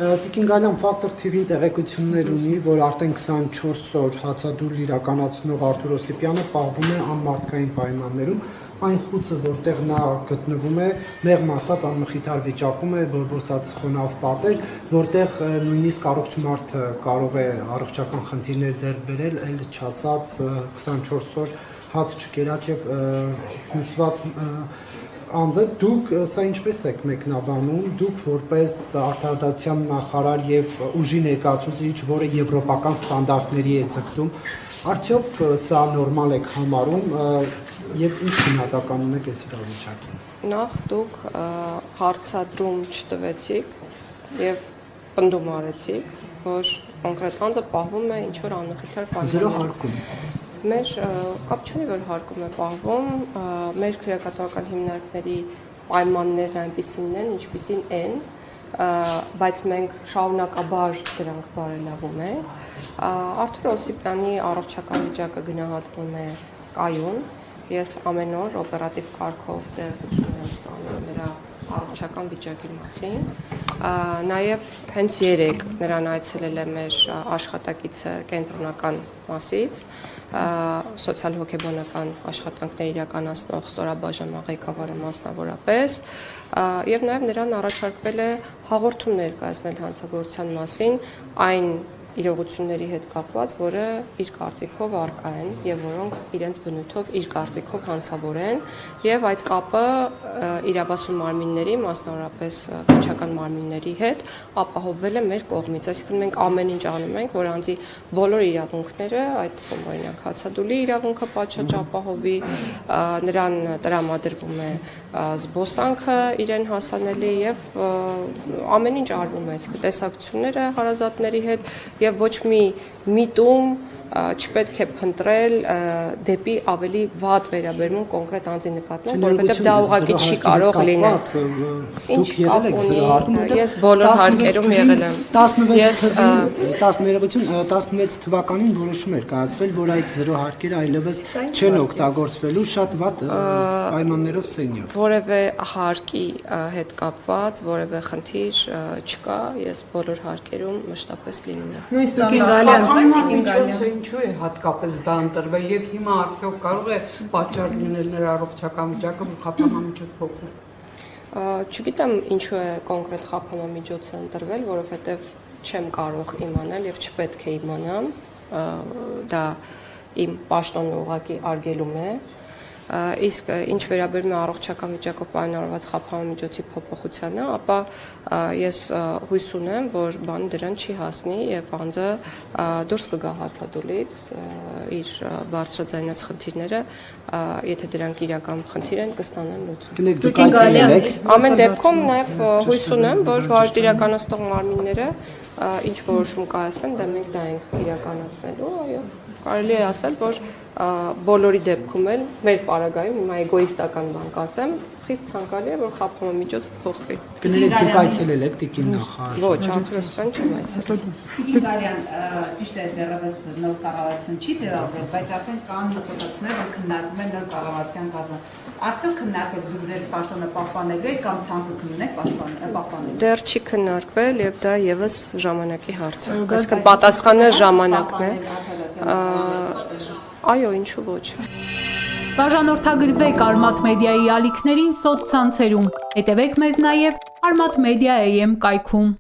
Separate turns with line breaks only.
Տիկին Գալյան Factor TV-ին տեղեկություններ ունի, որ արդեն 24 օր հացադուլ իրականացնող Արթուր Օսիպյանը պահվում է անմարդկային պայմաններում։ Այն խուցը, որտեղ նա գտնվում է, մեղմ ասած անմխիթար վիճակում է, բորբոսած խոնավ պատեր, որտեղ նույնիսկ առողջ մարդը կարող է առողջական խնդիրներ ձեռք բերել, այլ չասած 24 օր հաց չկերած եւ հյուսված անձը, դուք սա ինչպես եք մեկնաբանում, դուք որպես արդարադատության նախարար եւ ուժի ներկայացուցիչ, որը եվրոպական ստանդարտների է ձգտում, արդյոք սա նորմալ եք համարում եւ ինչ գնահատական ունեք այս իրավիճակին։
Նախ դուք հարցադրում չտվեցիք եւ պնդում արեցիք, որ կոնկրետ անձը պահվում է ինչ-որ անմխիթար պայմաններում։
Զրո հարկում։
Մեր կապ չունի, որ հարկում է պահվում, մեր քրեակատորական հիմնարկների պայմաններն այնպիսին են, ինչպիսին են, բայց մենք շարունակաբար դրանք բարելավում ենք։ Արթուր Օսիպյանի առողջական վիճակը գնահատվում է կայուն։ Ես ամեն օր օպերատիվ կարգով տեղեկություն եմ ստանում նրա առողջական վիճակի մասին։ Նաև հենց երեկ նրան այցելել է մեր աշխատակիցը կենտրոնական մասից, սոցիալ-հոգեբանական աշխատանքներ իրականացնող ստորաբաժանման ղեկավարը մասնավորապես, եւ նաև նրան առաջարկվել է հաղորդում ներկայացնել հանցագործության մասին այն իրողությունների հետ կապված, որը իր կարծիքով առկա են եւ որոնք իրենց բնույթով իր կարծիքով հանցավոր են եւ այդ կապը իրավասու մարմինների, մասնավորապես քննչական մարմինների հետ ապահովվել է մեր կողմից։ Այսինքն մենք ամեն ինչ անում ենք, որ անձի բոլոր իրավունքները, այդ թվում օրինակ հացադուլի իրավունքը պատշաճ ապահովի, նրան տրամադրվում է զբոսանքը իրեն հասանելի եւ ամեն ինչ արվում է, այսինքն տեսակցությունները հարազատների հետ եւ ոչ մի միտում չպետք է փնտրել դեպի ավելի վատ վերաբերմունք կոնկրետ անձի նկատմամբ, որովհետև դա ուղղակի չի կարող լինել։ Ինչ կապ ունի, ես բոլոր հարկերում եղել եմ։
16 թվականին որոշում էր կայացվել, որ այդ զրո հարկերը այլևս չեն օգտագործվելու շատ վատ պայմաններով սենյակ։
Որևէ հարկի հետ կապված որևէ խնդիր չկա, ես բոլոր հարկերում մշտապես լինում եմ։
Նույնիսկ ինչու է հատկապես դա ընտրվել եւ հիմա արդյոք կարող է պատճառ լինել նրա առողջական վիճակը խափանամիջոց փոխել։
Չգիտեմ ինչու է կոնկրետ խափանամիջոցը ընտրվել, որովհետեւ չեմ կարող իմանալ եւ չպետք է իմանամ, դա իմ պաշտոնը ուղղակի արգելում է։ Իսկ ինչ վերաբերում է առողջական վիճակով պայմանավորված խափանամիջոցի փոփոխությանը, ապա ես հույս ունեմ, որ բանը դրան չի հասնի եւ անձը դուրս կգա հացադուլից, իր բարձրաձայնած խնդիրները, եթե դրանք իրական խնդիր են, կստանան լուծում։ Ամեն դեպքում նաեւ հույս ունեմ, որ վարույթ իրականացնող մարմինները ինչ որոշում կայացնեն, դա մենք դա ենք իրականացնելու, այո, կարելի է ասել, որ բոլորի դեպքում էլ մեր պարագայում հիմա էգոիստական բան կասեմ, խիստ ցանկալի է, որ խափանամիջոցը փոխվի։
Կներեք դուք այցելել եք տիկին նախարար։
Ոչ, Արթուր Օսիպյան չեմ այցելել։
Տիկին Գալյան, ճիշտ է, դեռևս նոր կառավարություն չի ձևավորվել, բայց արդեն կան խոսացումներ, որ քննարկվում է նոր կառավարության կազմը։ Արդյոք քննարկել դուք ձեր պաշտոնը պահպանելու եք կամ ցանկություն ունեք պահպանելու։
Դեռ չի քննարկվել եւ դա եւս ժամանակի հարց է։ Այսինքն պատասխանը ժամանակն է։ Այո, ինչու ոչ։
Բաժանորդագրվեք Արմաթ մեդիայի ալիքներին սոցցանցերում։ Հետևեք մեզ նաև Armat Media AM կայքում։